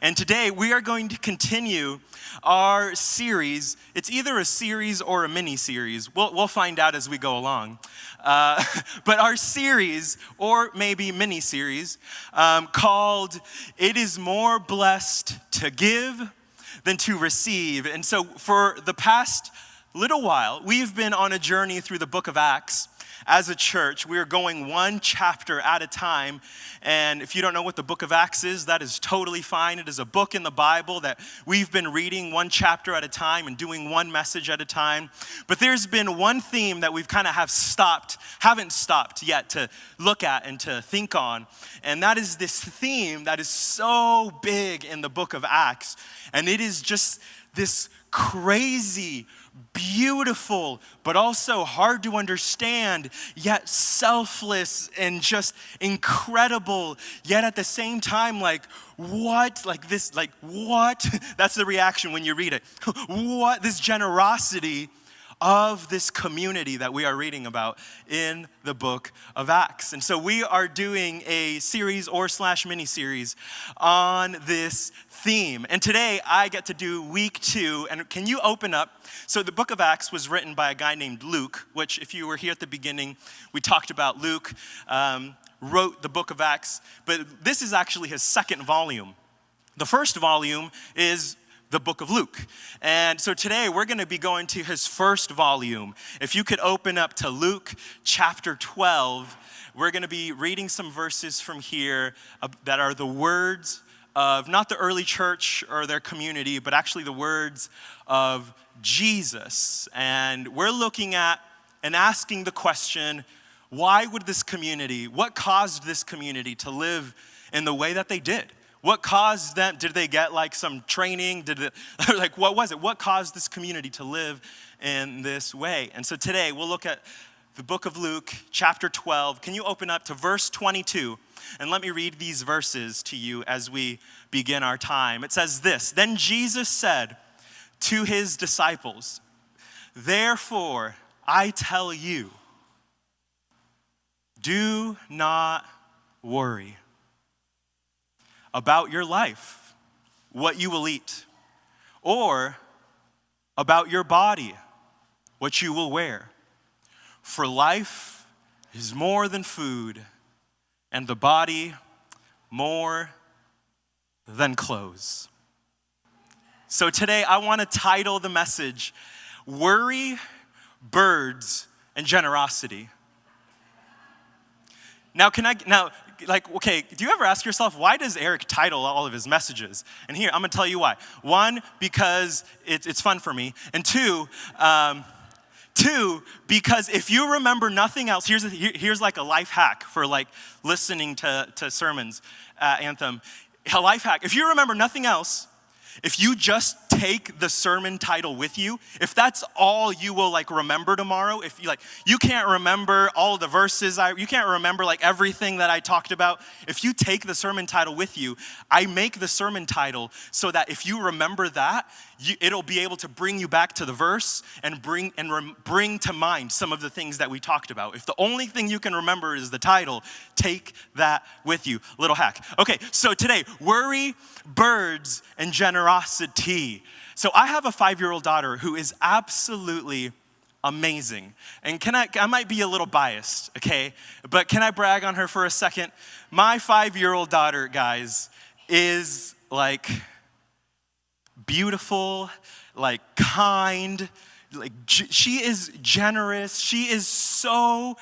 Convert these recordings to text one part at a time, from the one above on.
And today we are going to continue our series. It's either a series or a mini-series. We'll find out as we go along. But our series, or maybe mini-series, called It Is More Blessed to Give Than to Receive. And so for the past little while, we've been on a journey through the book of Acts. As a church, we are going one chapter at a time. And if you don't know what the book of Acts is, that is totally fine. It is a book in the Bible that we've been reading one chapter at a time and doing one message at a time. But there's been one theme that we've kind of haven't stopped yet to look at and to think on. And that is this theme that is so big in the book of Acts. And it is just this crazy, beautiful, but also hard to understand, yet selfless and just incredible, yet at the same time, what? That's the reaction when you read it. What? This generosity of this community that we are reading about in the book of Acts. And so we are doing a series or / mini-series on this theme. And today I get to do week 2. And can you open up? So the book of Acts was written by a guy named Luke, which if you were here at the beginning, we talked about Luke wrote the book of Acts. But this is actually his second volume. The first volume is the book of Luke. And so today we're going to be going to his first volume. If you could open up to Luke chapter 12, we're going to be reading some verses from here that are the words of not the early church or their community, but actually the words of Jesus. And we're looking at and asking the question, why would this community, what caused this community to live in the way that they did? What caused them? Did they get some training? What was it? What caused this community to live in this way? And so today we'll look at the book of Luke, chapter 12. Can you open up to verse 22? And let me read these verses to you as we begin our time. It says this: Then Jesus said to his disciples, "Therefore I tell you, do not worry about your life, what you will eat, or about your body, what you will wear. For life is more than food, and the body more than clothes." So today I want to title the message, Worry, Birds, and Generosity. Now, do you ever ask yourself, why does Erik title all of his messages? And here, I'm going to tell you why. One, because it's fun for me. And two, because if you remember nothing else, here's like a life hack for listening to sermons, Anthem. A life hack. If you remember nothing else, if you just take the sermon title with you, if that's all you will remember tomorrow, if you can't remember all the verses, you can't remember everything that I talked about, if you take the sermon title with you, I make the sermon title so that if you remember that, it'll be able to bring you back to the verse and bring to mind some of the things that we talked about. If the only thing you can remember is the title, take that with you. Little hack. Okay, so today, worry, birds, and generosity. So I have a 5-year-old daughter who is absolutely amazing. And I might be a little biased, okay? But can I brag on her for a second? My 5-year-old daughter, guys, is beautiful, kind, she is generous. She is so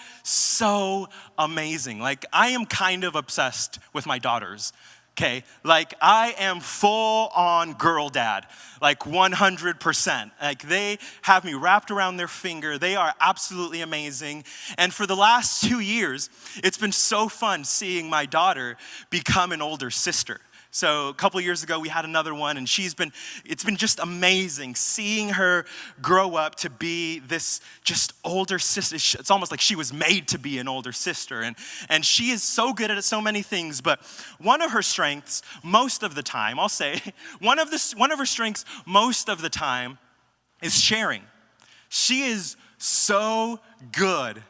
amazing. I am kind of obsessed with my daughters. Okay, I am full on girl dad, 100%. They have me wrapped around their finger. They are absolutely amazing. And for the last 2 years, it's been so fun seeing my daughter become an older sister. So a couple of years ago, we had another one, and it's been just amazing seeing her grow up to be this just older sister. It's almost like she was made to be an older sister, and she is so good at so many things. But one of her strengths, most of the time, I'll say, one of her strengths most of the time is sharing. She is so good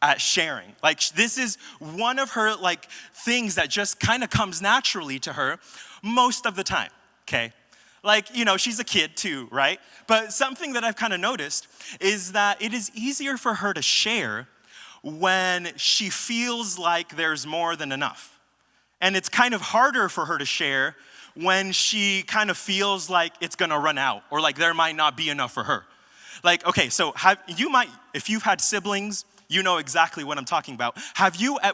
at sharing. This is one of her things that just kind of comes naturally to her. most of the time, okay? Like, she's a kid too, right? But something that I've kind of noticed is that it is easier for her to share when she feels like there's more than enough. And it's kind of harder for her to share when she kind of feels like it's gonna run out or like there might not be enough for her. Like, okay, so if you've had siblings, you know exactly what I'm talking about.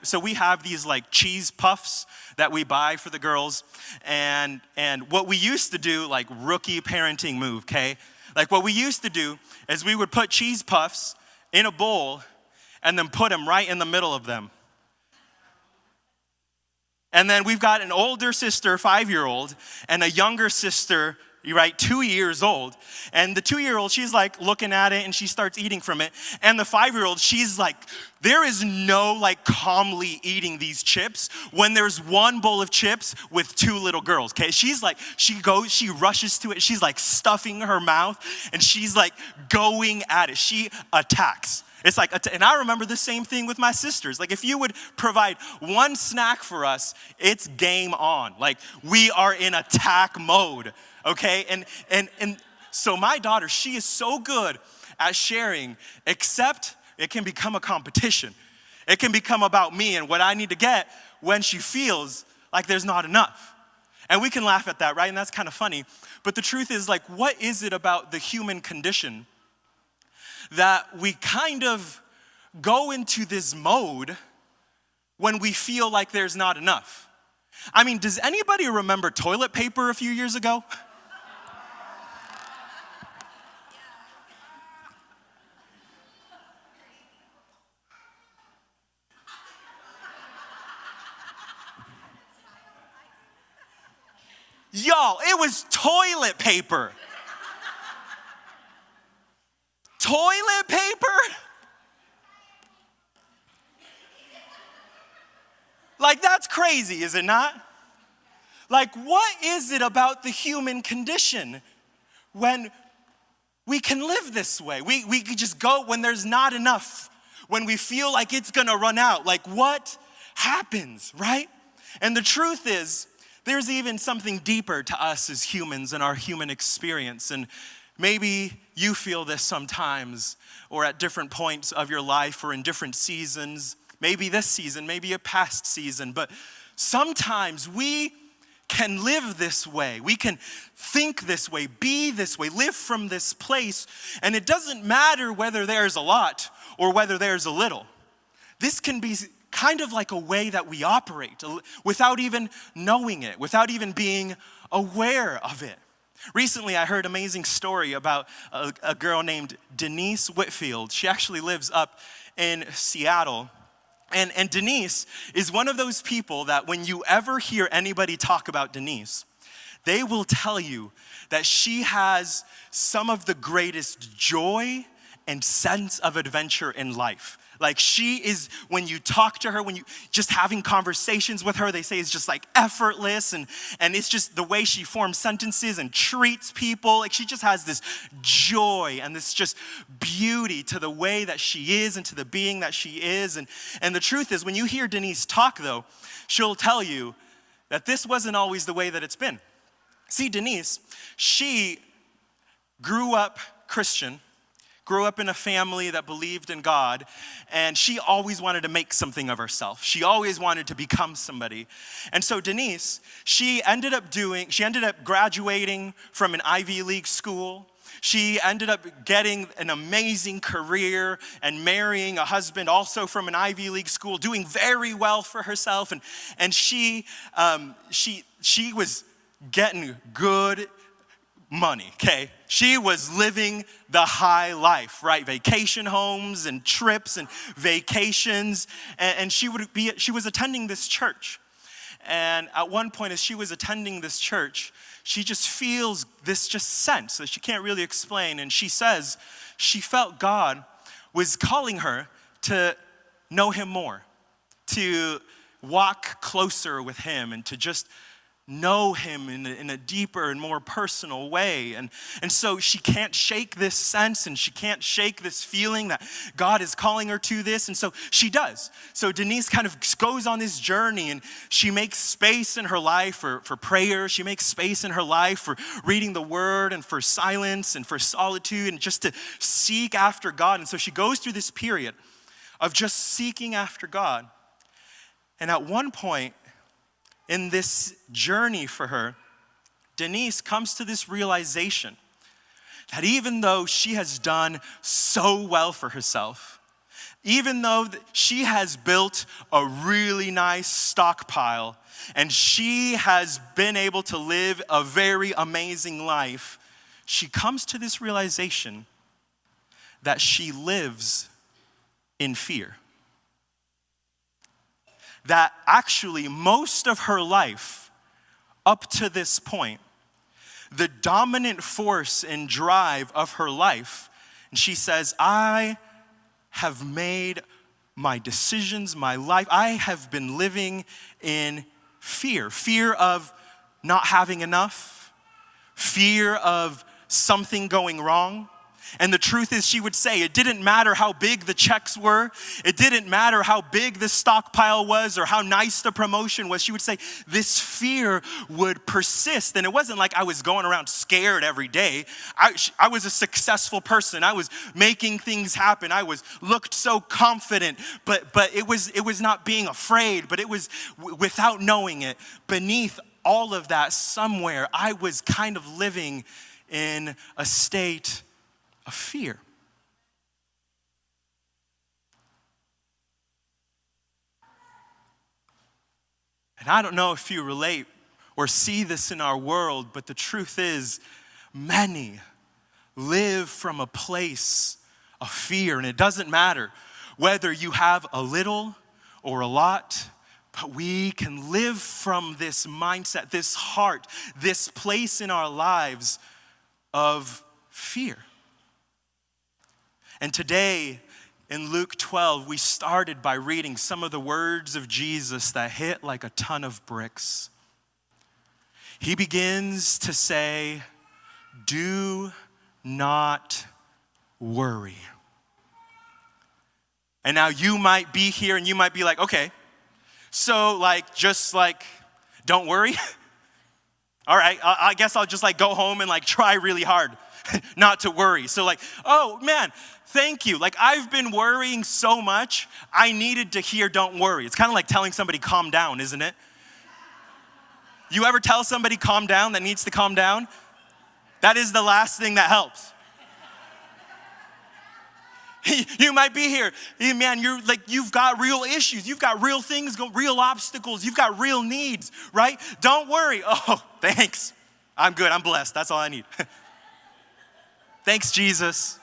So we have these like cheese puffs that we buy for the girls, and what we used to do, like rookie parenting move, okay? Like what we used to do is we would put cheese puffs in a bowl and then put them right in the middle of them. And then we've got an older sister, 5-year-old, and a younger sister, right, 2 years old. And the 2-year-old, she's like looking at it and she starts eating from it. And the 5-year-old, she's like, there is no like calmly eating these chips when there's one bowl of chips with 2 little girls, okay? She's like, she rushes to it. She's like stuffing her mouth and she's like going at it. She attacks. It's like, and I remember the same thing with my sisters. Like if you would provide one snack for us, it's game on. Like we are in attack mode, okay? And so my daughter, she is so good at sharing, except it can become a competition. It can become about me and what I need to get when she feels like there's not enough. And we can laugh at that, right? And that's kind of funny. But the truth is, like, what is it about the human condition that we kind of go into this mode when we feel like there's not enough? I mean, does anybody remember toilet paper a few years ago? Y'all, it was toilet paper. Toilet paper? Like, that's crazy, is it not? Like, what is it about the human condition when we can live this way? We can just go when there's not enough, when we feel like it's gonna run out. Like, what happens, right? And the truth is, there's even something deeper to us as humans and our human experience. And maybe you feel this sometimes or at different points of your life or in different seasons. Maybe this season, maybe a past season. But sometimes we can live this way. We can think this way, be this way, live from this place. And it doesn't matter whether there's a lot or whether there's a little. This can be kind of like a way that we operate without even knowing it, without even being aware of it. Recently, I heard an amazing story about a girl named Denise Whitfield. She actually lives up in Seattle. And Denise is one of those people that when you ever hear anybody talk about Denise, they will tell you that she has some of the greatest joy and sense of adventure in life. Like she is, when you talk to her, when you just having conversations with her, they say it's just like effortless and it's just the way she forms sentences and treats people. Like she just has this joy and this just beauty to the way that she is and to the being that she is. And the truth is, when you hear Denise talk though, she'll tell you that this wasn't always the way that it's been. See, Denise, she grew up Christian, grew up in a family that believed in God, and she always wanted to make something of herself. She always wanted to become somebody. And so Denise, she ended up graduating from an Ivy League school. She ended up getting an amazing career and marrying a husband also from an Ivy League school, doing very well for herself. And she was getting good money, okay? She was living the high life, right? Vacation homes and trips and vacations. And she was attending this church. And at one point as she was attending this church, she just feels this just sense that she can't really explain. And she says she felt God was calling her to know him more, to walk closer with him and to just know him in a deeper and more personal way. And so she can't shake this sense, and she can't shake this feeling that God is calling her to this. And so she does. So Denise kind of goes on this journey, and she makes space in her life for prayer. She makes space in her life for reading the word and for silence and for solitude and just to seek after God. And so she goes through this period of just seeking after God. And at one point in this journey for her, Denise comes to this realization that even though she has done so well for herself, even though she has built a really nice stockpile and she has been able to live a very amazing life, she comes to this realization that she lives in fear. That actually most of her life up to this point, the dominant force and drive of her life, and she says, I have made my decisions, my life, I have been living in fear. Fear of not having enough, fear of something going wrong. And the truth is, she would say, it didn't matter how big the checks were. It didn't matter how big the stockpile was or how nice the promotion was. She would say, this fear would persist. And it wasn't like I was going around scared every day. I was a successful person. I was making things happen. I looked so confident. But it was not being afraid, but it was without knowing it. Beneath all of that, somewhere, I was kind of living in a state of fear. And I don't know if you relate or see this in our world, but the truth is, many live from a place of fear. And it doesn't matter whether you have a little or a lot, but we can live from this mindset, this heart, this place in our lives of fear. And today, in Luke 12, we started by reading some of the words of Jesus that hit like a ton of bricks. He begins to say, do not worry. And now you might be here and you might be like, okay, so just don't worry. All right, I guess I'll just go home and try really hard not to worry. So oh man, thank you. I've been worrying so much, I needed to hear don't worry. It's kind of like telling somebody calm down, isn't it? You ever tell somebody calm down that needs to calm down? That is the last thing that helps. You might be here, man, you've got real issues, you've got real things, real obstacles, you've got real needs, right? Don't worry. Oh, thanks. I'm good, I'm blessed, that's all I need. Thanks, Jesus.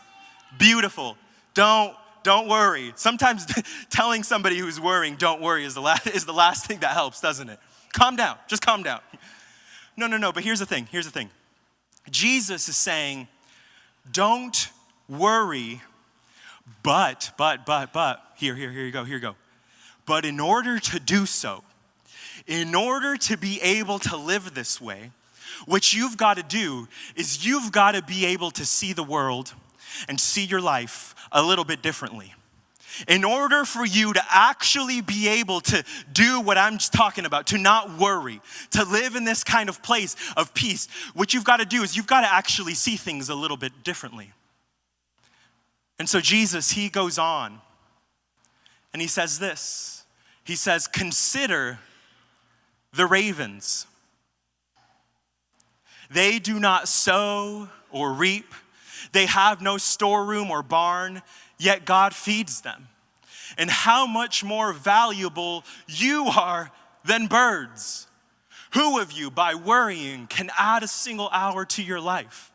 Beautiful. Don't worry. Sometimes telling somebody who's worrying, don't worry, is the last thing that helps, doesn't it? Calm down, just calm down. No, but here's the thing. Jesus is saying, don't worry, but, here you go. But in order to do so, in order to be able to live this way, what you've got to do is you've got to be able to see the world and see your life a little bit differently. In order for you to actually be able to do what I'm talking about, to not worry, to live in this kind of place of peace, what you've got to do is you've got to actually see things a little bit differently. And so Jesus, he goes on and he says this. He says, consider the ravens. They do not sow or reap. They have no storeroom or barn, yet God feeds them. And how much more valuable you are than birds. Who of you, by worrying, can add a single hour to your life?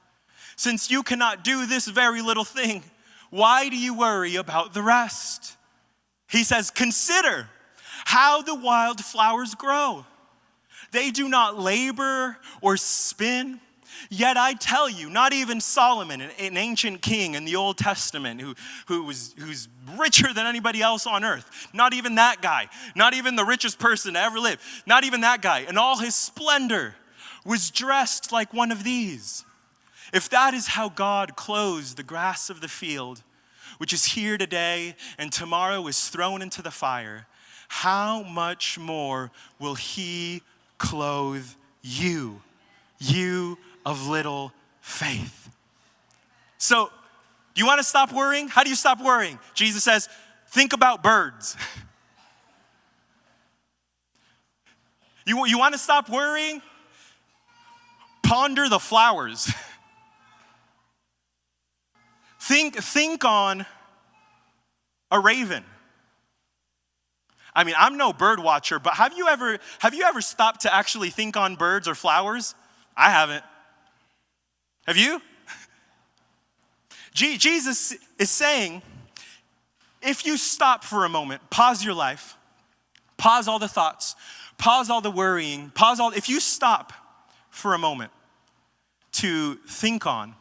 Since you cannot do this very little thing, why do you worry about the rest? He says, consider how the wildflowers grow. They do not labor or spin. Yet I tell you, not even Solomon, an ancient king in the Old Testament who's richer than anybody else on earth, not even that guy, not even the richest person to ever live, not even that guy, in all his splendor was dressed like one of these. If that is how God clothes the grass of the field, which is here today and tomorrow is thrown into the fire, how much more will he clothe you, you of little faith? So, do you want to stop worrying? How do you stop worrying? Jesus says, think about birds. You want to stop worrying? Ponder the flowers. Think on a raven. I mean, I'm no bird watcher, but have you ever stopped to actually think on birds or flowers? I haven't. Have you? Jesus is saying, if you stop for a moment, pause your life, pause all the thoughts, pause all the worrying, if you stop for a moment to think on,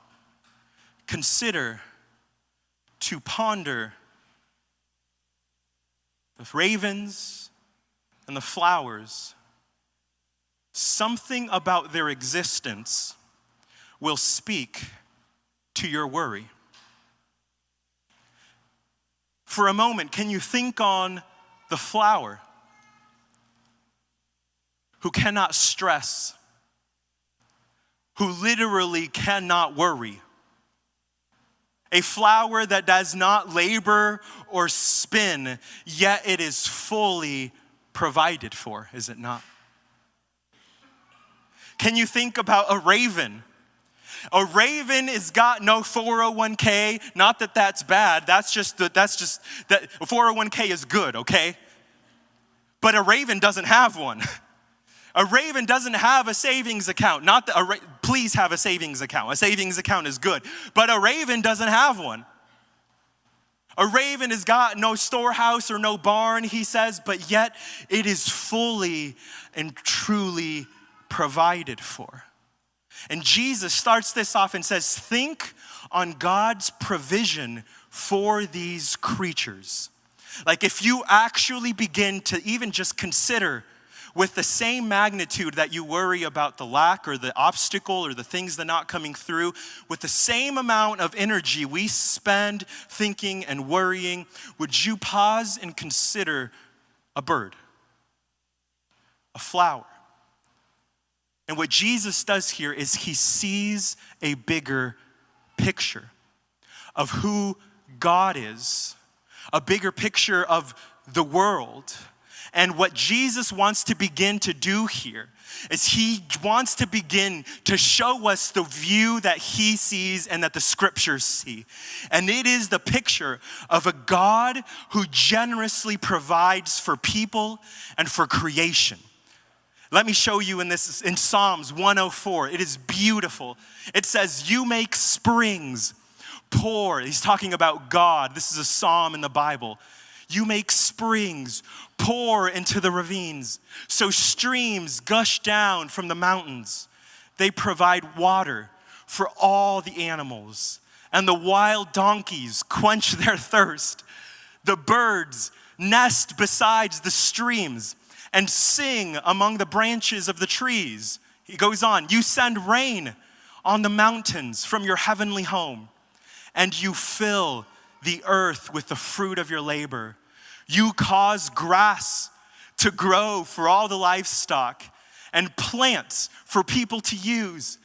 consider, to ponder the ravens and the flowers, something about their existence will speak to your worry. For a moment, can you think on the flower who cannot stress, who literally cannot worry? A flower that does not labor or spin, yet it is fully provided for, is it not? Can you think about a raven? A raven has got no 401k. Not that that's bad. That's just that 401k is good, okay? But a raven doesn't have one. A raven doesn't have a savings account. Not that please have a savings account. A savings account is good. But a raven doesn't have one. A raven has got no storehouse or no barn, he says, but yet it is fully and truly provided for. And Jesus starts this off and says, think on God's provision for these creatures. Like if you actually begin to even just consider with the same magnitude that you worry about the lack or the obstacle or the things that are not coming through, with the same amount of energy we spend thinking and worrying, would you pause and consider a bird, a flower? And what Jesus does here is he sees a bigger picture of who God is, a bigger picture of the world. And what Jesus wants to begin to do here is he wants to begin to show us the view that he sees and that the scriptures see. And it is the picture of a God who generously provides for people and for creation. Let me show you in Psalms 104. It is beautiful. It says, you make springs pour. He's talking about God. This is a psalm in the Bible. You make springs pour into the ravines, so streams gush down from the mountains. They provide water for all the animals, and the wild donkeys quench their thirst. The birds nest beside the streams and sing among the branches of the trees. He goes on, you send rain on the mountains from your heavenly home, and you fill the earth with the fruit of your labor. You cause grass to grow for all the livestock and plants for people to use.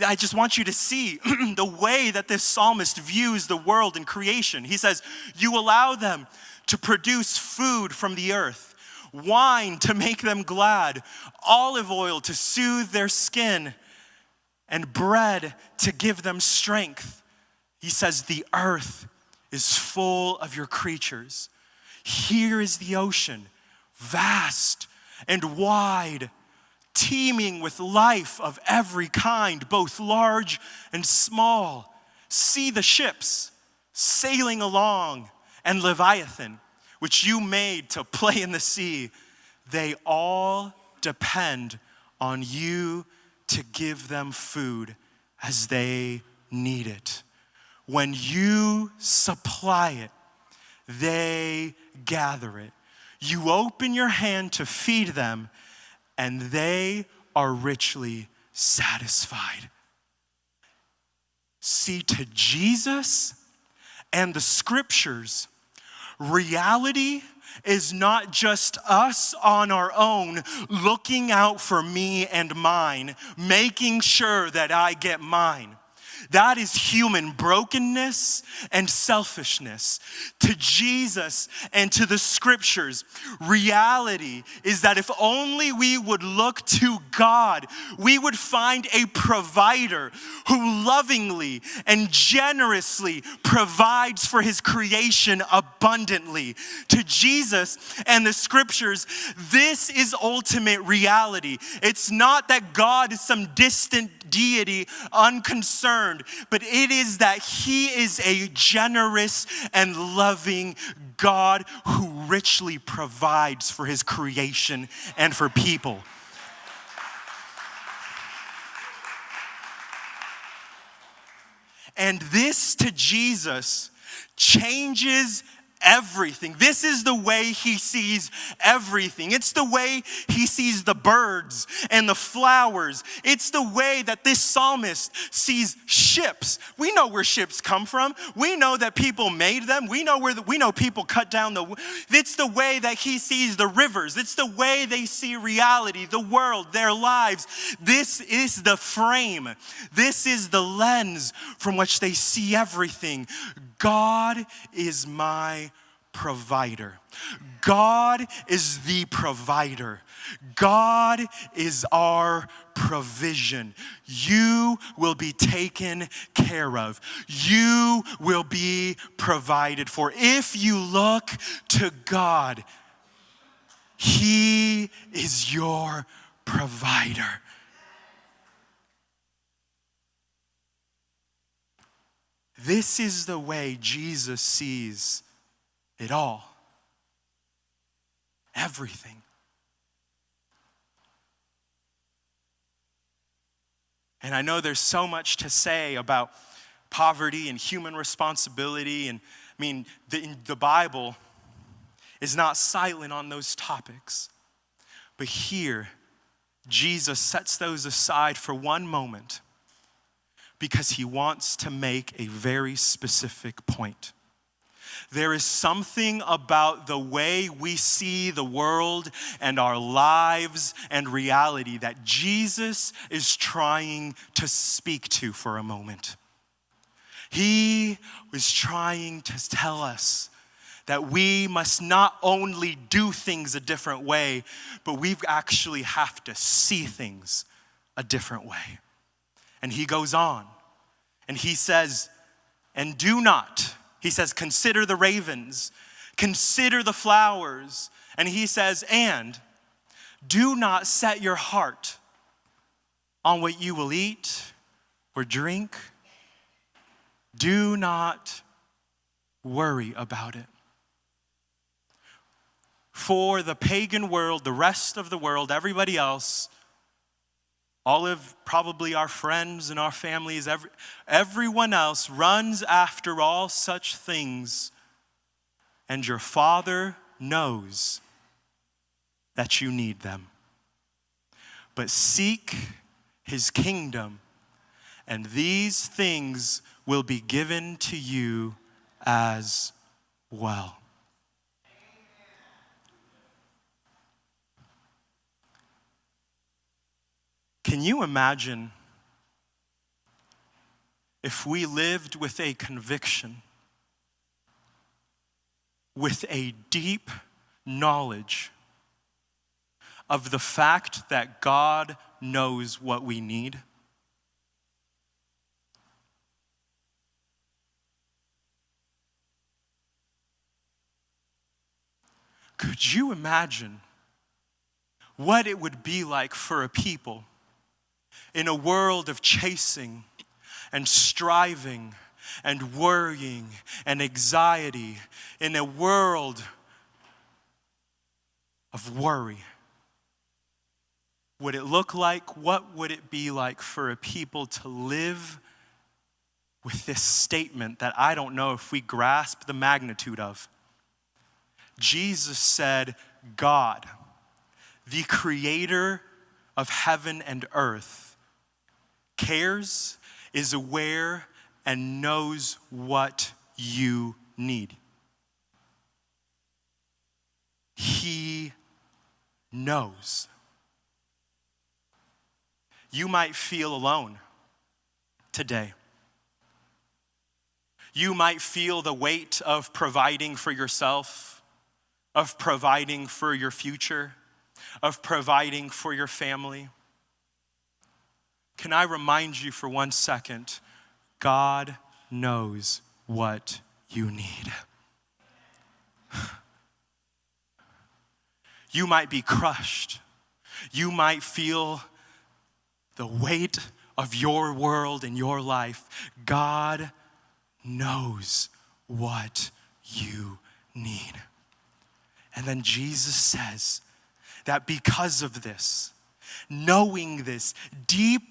I just want you to see the way that this psalmist views the world and creation. He says, you allow them to produce food from the earth, wine to make them glad, olive oil to soothe their skin, and bread to give them strength. He says, the earth is full of your creatures. Here is the ocean, vast and wide, teeming with life of every kind, both large and small. See the ships sailing along, and Leviathan, which you made to play in the sea. They all depend on you to give them food as they need it. When you supply it, they gather it. You open your hand to feed them, and they are richly satisfied. See, to Jesus and the scriptures, reality is not just us on our own looking out for me and mine, making sure that I get mine. That is human brokenness and selfishness. To Jesus and to the scriptures, reality is that if only we would look to God, we would find a provider who lovingly and generously provides for his creation abundantly. To Jesus and the scriptures, this is ultimate reality. It's not that God is some distant deity, unconcerned, but it is that he is a generous and loving God who richly provides for his creation and for people. And this to Jesus changes everything. This is the way he sees everything. It's the way he sees the birds and the flowers. It's the way that this psalmist sees ships. We know where ships come from. We know that people made them. We know people cut down it's the way that he sees the rivers. It's the way they see reality, the world, their lives. This is the frame. This is the lens from which they see everything. God is my provider. God is the provider. God is our provision. You will be taken care of. You will be provided for. If you look to God, he is your provider. This is the way Jesus sees it all. Everything. And I know there's so much to say about poverty and human responsibility. And I mean, the Bible is not silent on those topics. But here, Jesus sets those aside for one moment, because he wants to make a very specific point. There is something about the way we see the world and our lives and reality that Jesus is trying to speak to for a moment. He was trying to tell us that we must not only do things a different way, but we actually have to see things a different way. And he goes on, and he says, and do not, he says, consider the ravens, consider the flowers. And he says, and do not set your heart on what you will eat or drink. Do not worry about it. For the pagan world, the rest of the world, everybody else, all of probably our friends and our families, everyone else runs after all such things. And your Father knows that you need them. But seek his kingdom, and these things will be given to you as well. Can you imagine if we lived with a conviction, with a deep knowledge of the fact that God knows what we need? Could you imagine what it would be like for a people in a world of chasing and striving and worrying and anxiety, in a world of worry? would it look like? What would it be like for a people to live with this statement that I don't know if we grasp the magnitude of? Jesus said, God, the creator of heaven and earth, cares, is aware, and knows what you need. He knows. You might feel alone today. You might feel the weight of providing for yourself, of providing for your future, of providing for your family. Can I remind you for 1 second, God knows what you need. You might be crushed. You might feel the weight of your world and your life. God knows what you need. And then Jesus says that because of this, knowing this deep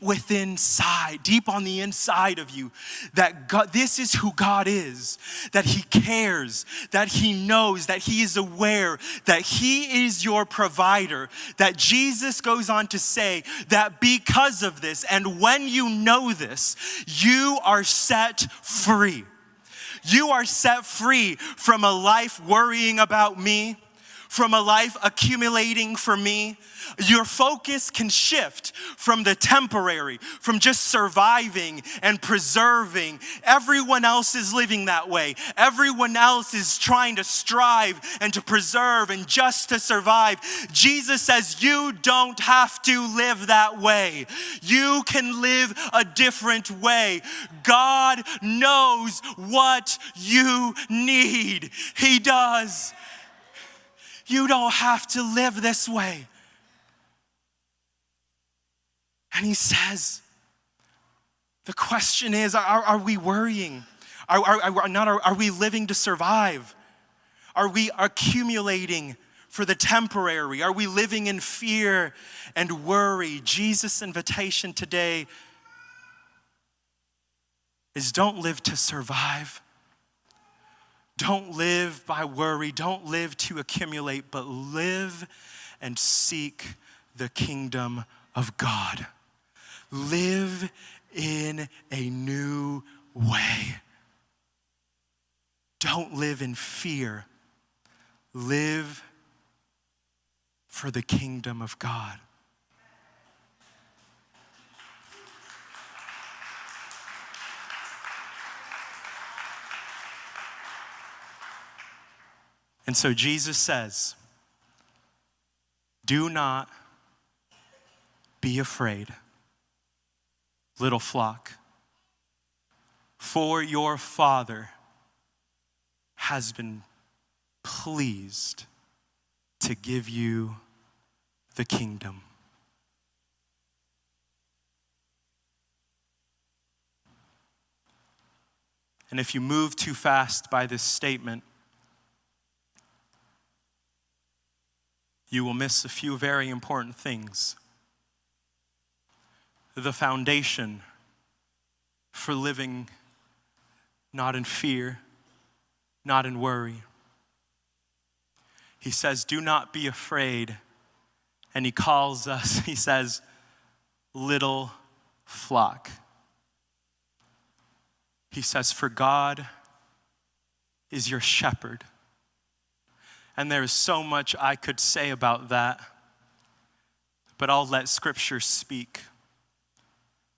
deep on the inside of you, that God, this is who God is, that he cares, that he knows, that he is aware, that he is your provider, that Jesus goes on to say that because of this, and when you know this, you are set free. You are set free from a life worrying about me, from a life accumulating for me. Your focus can shift from the temporary, from just surviving and preserving. Everyone else is living that way. Everyone else is trying to strive and to preserve and just to survive. Jesus says you don't have to live that way. You can live a different way. God knows what you need. He does. You don't have to live this way. And he says, the question is, are we worrying? Are we living to survive? Are we accumulating for the temporary? Are we living in fear and worry? Jesus' invitation today is don't live to survive. Don't live by worry. Don't live to accumulate, but live and seek the kingdom of God. Live in a new way. Don't live in fear. Live for the kingdom of God. And so Jesus says, do not be afraid, little flock, for your Father has been pleased to give you the kingdom. And if you move too fast by this statement, you will miss a few very important things. The foundation for living not in fear, not in worry. He says, do not be afraid. And he calls us, he says, little flock. He says, for God is your shepherd. And there is so much I could say about that, but I'll let Scripture speak.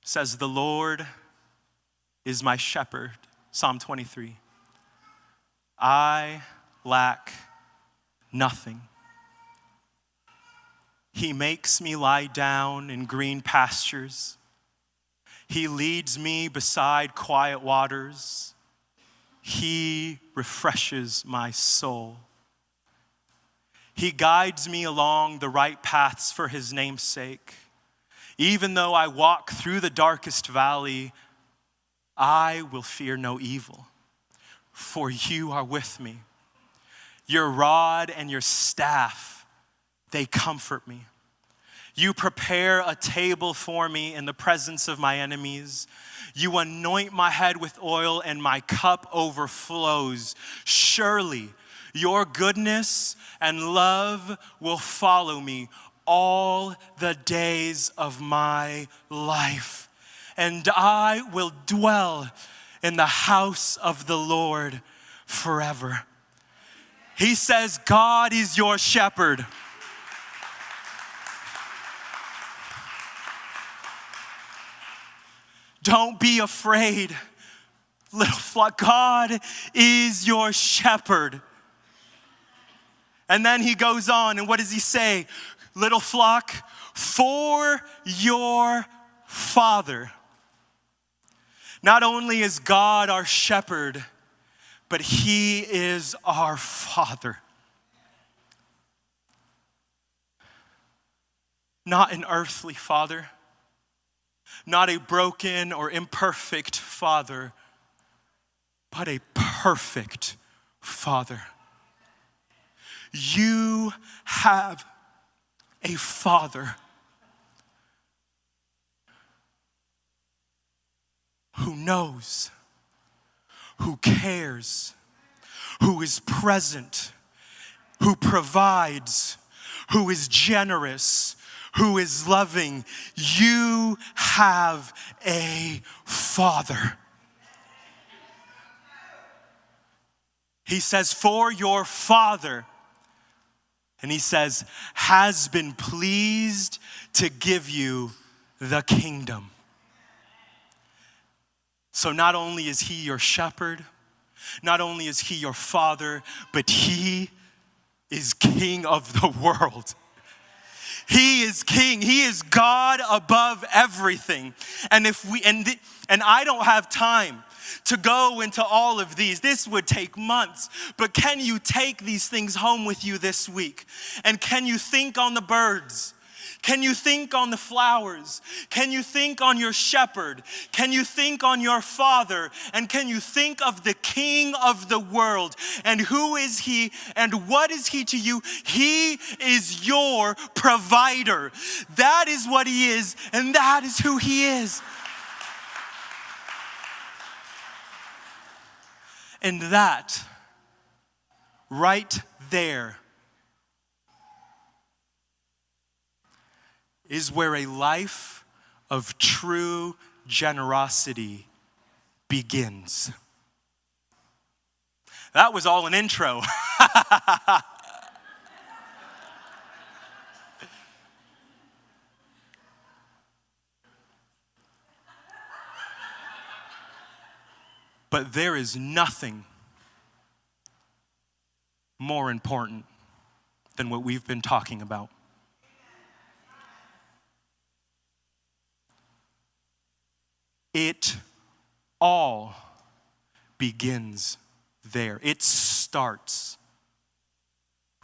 It says, the Lord is my shepherd, Psalm 23. I lack nothing. He makes me lie down in green pastures. He leads me beside quiet waters. He refreshes my soul. He guides me along the right paths for his name's sake. Even though I walk through the darkest valley, I will fear no evil, for you are with me. Your rod and your staff, they comfort me. You prepare a table for me in the presence of my enemies. You anoint my head with oil, and my cup overflows. Surely your goodness and love will follow me all the days of my life, and I will dwell in the house of the Lord forever. He says, God is your shepherd. Don't be afraid, little flock. God is your shepherd. And then he goes on, and what does he say? Little flock, for your Father. Not only is God our shepherd, but he is our Father. Not an earthly father, not a broken or imperfect father, but a perfect Father. You have a Father who knows, who cares, who is present, who provides, who is generous, who is loving. You have a Father. He says, for your Father, and he says, has been pleased to give you the kingdom. So not only is he your shepherd, not only is he your Father, but he is King of the world. He is King. He is God above everything. And I don't have time to go into all of these. This would take months. But can you take these things home with you this week? And can you think on the birds? Can you think on the flowers? Can you think on your shepherd? Can you think on your Father? And can you think of the King of the world? And who is he? And what is he to you? He is your provider. That is what he is, and that is who he is. And that, right there, is where a life of true generosity begins. That was all an intro. But there is nothing more important than what we've been talking about. It all begins there. It starts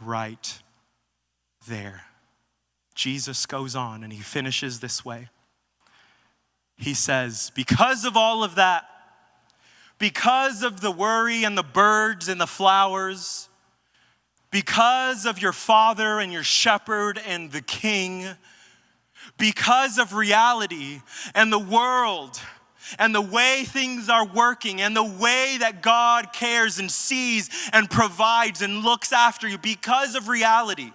right there. Jesus goes on and he finishes this way. He says, because of all of that, because of the worry and the birds and the flowers, because of your Father and your shepherd and the King, because of reality and the world and the way things are working and the way that God cares and sees and provides and looks after you, because of reality,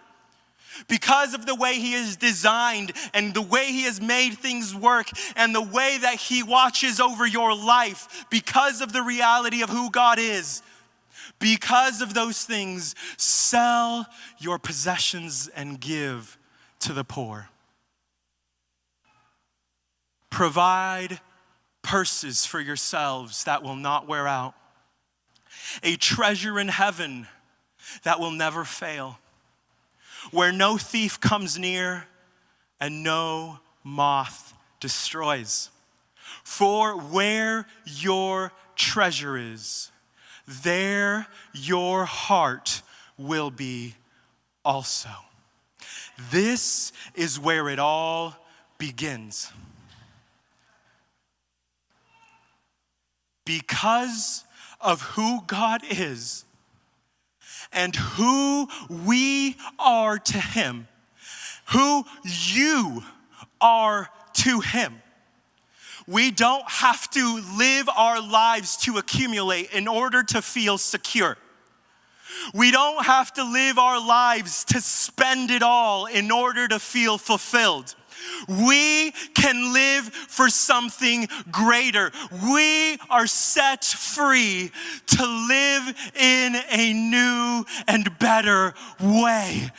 because of the way he is designed and the way he has made things work and the way that he watches over your life, because of the reality of who God is, because of those things, sell your possessions and give to the poor. Provide purses for yourselves that will not wear out, a treasure in heaven that will never fail, where no thief comes near and no moth destroys. For where your treasure is, there your heart will be also. This is where it all begins. Because of who God is and who we are to him, who you are to him. We don't have to live our lives to accumulate in order to feel secure. We don't have to live our lives to spend it all in order to feel fulfilled. We can live for something greater. We are set free to live in a new and better way.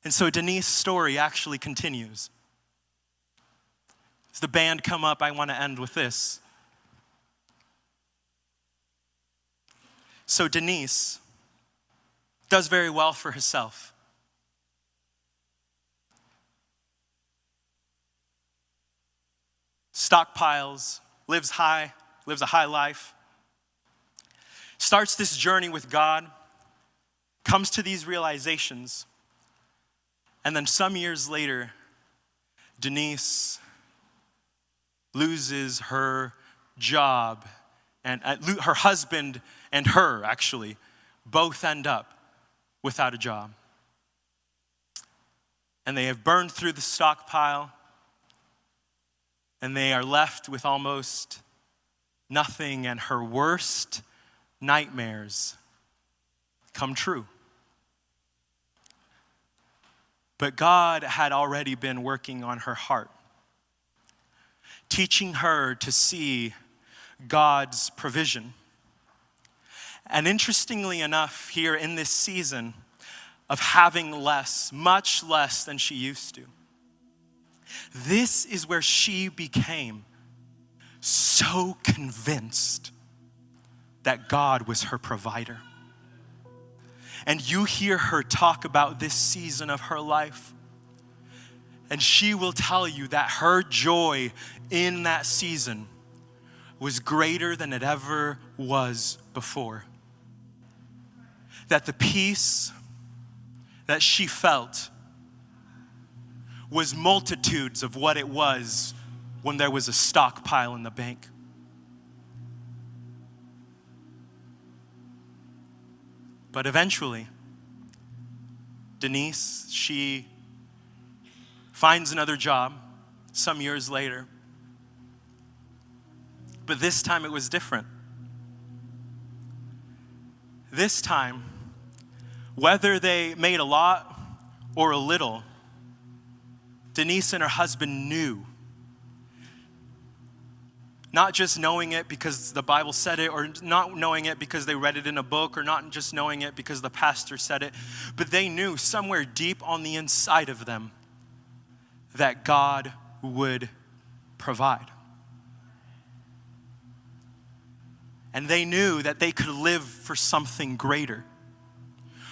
And so Denise's story actually continues. As the band come up, I want to end with this. So Denise does very well for herself. Stockpiles, lives a high life. Starts this journey with God, comes to these realizations, and then some years later, Denise loses her job, and her husband and her actually both end up without a job. And they have burned through the stockpile, and they are left with almost nothing, and her worst nightmares come true. But God had already been working on her heart, teaching her to see God's provision. And interestingly enough, here in this season of having less, much less than she used to, this is where she became so convinced that God was her provider. And you hear her talk about this season of her life, and she will tell you that her joy in that season was greater than it ever was before. That the peace that she felt was multitudes of what it was when there was a stockpile in the bank. But eventually, Denise, she finds another job some years later. But this time it was different. This time, whether they made a lot or a little, Denise and her husband knew. Not just knowing it because the Bible said it, or not knowing it because they read it in a book, or not just knowing it because the pastor said it, but they knew somewhere deep on the inside of them that God would provide. And they knew that they could live for something greater,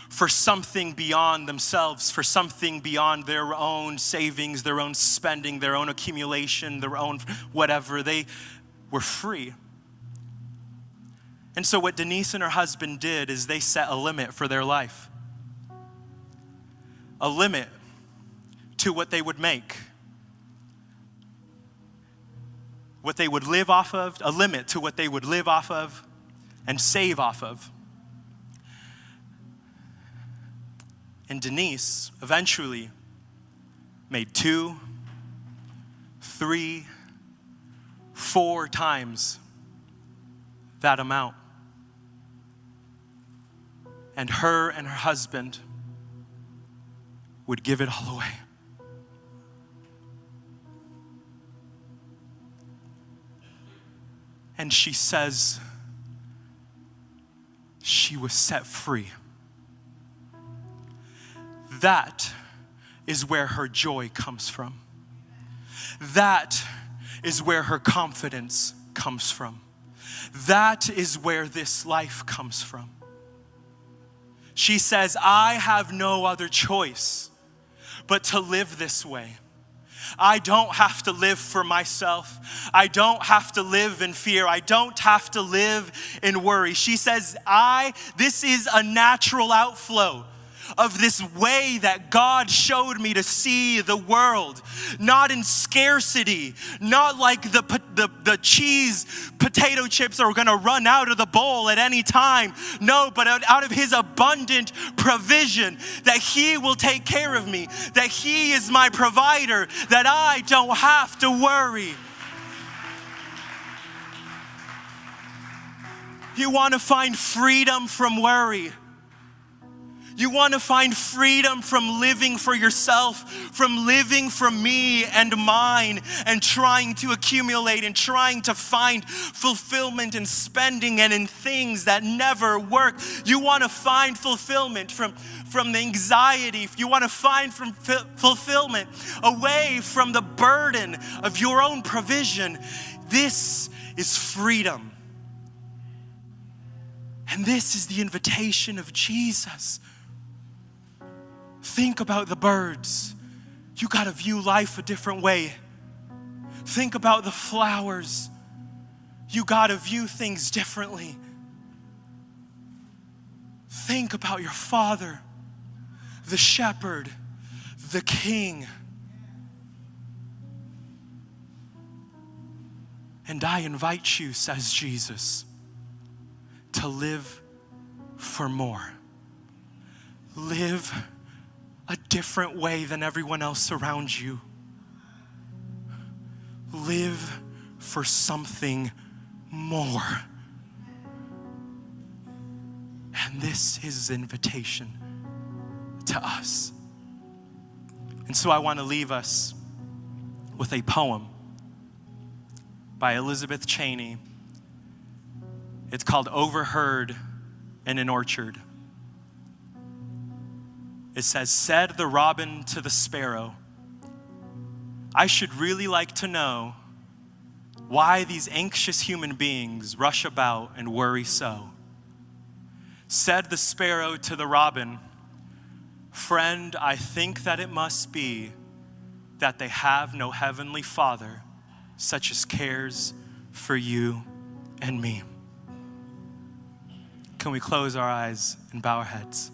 for something beyond themselves, for something beyond their own savings, their own spending, their own accumulation, their own whatever. They were free. And so what Denise and her husband did is they set a limit for their life. A limit to what they would make, what they would live off of, a limit to what they would live off of and save off of. And Denise eventually made 2, 3, 4 times that amount. And her husband would give it all away. And she says she was set free. That is where her joy comes from. That is where her confidence comes from. That is where this life comes from. She says, I have no other choice but to live this way. I don't have to live for myself. I don't have to live in fear. I don't have to live in worry. She says, this is a natural outflow of this way that God showed me to see the world. Not in scarcity, not like the cheese potato chips are gonna run out of the bowl at any time. No, but out of his abundant provision, that he will take care of me, that he is my provider, that I don't have to worry. You want to find freedom from worry. You want to find freedom from living for yourself, from living for me and mine, and trying to accumulate and trying to find fulfillment in spending and in things that never work. You want to find fulfillment from the anxiety. You want to find fulfillment away from the burden of your own provision. This is freedom. And this is the invitation of Jesus. Think about the birds. You got to view life a different way. Think about the flowers. You got to view things differently. Think about your Father, the shepherd, the King. And I invite you, says Jesus, to live for more. Live a different way than everyone else around you. Live for something more. And this is an invitation to us. And so I want to leave us with a poem by Elizabeth Cheney. It's called Overheard in an Orchard. It says, said the robin to the sparrow, I should really like to know why these anxious human beings rush about and worry so. Said the sparrow to the robin, friend, I think that it must be that they have no heavenly Father such as cares for you and me. Can we close our eyes and bow our heads?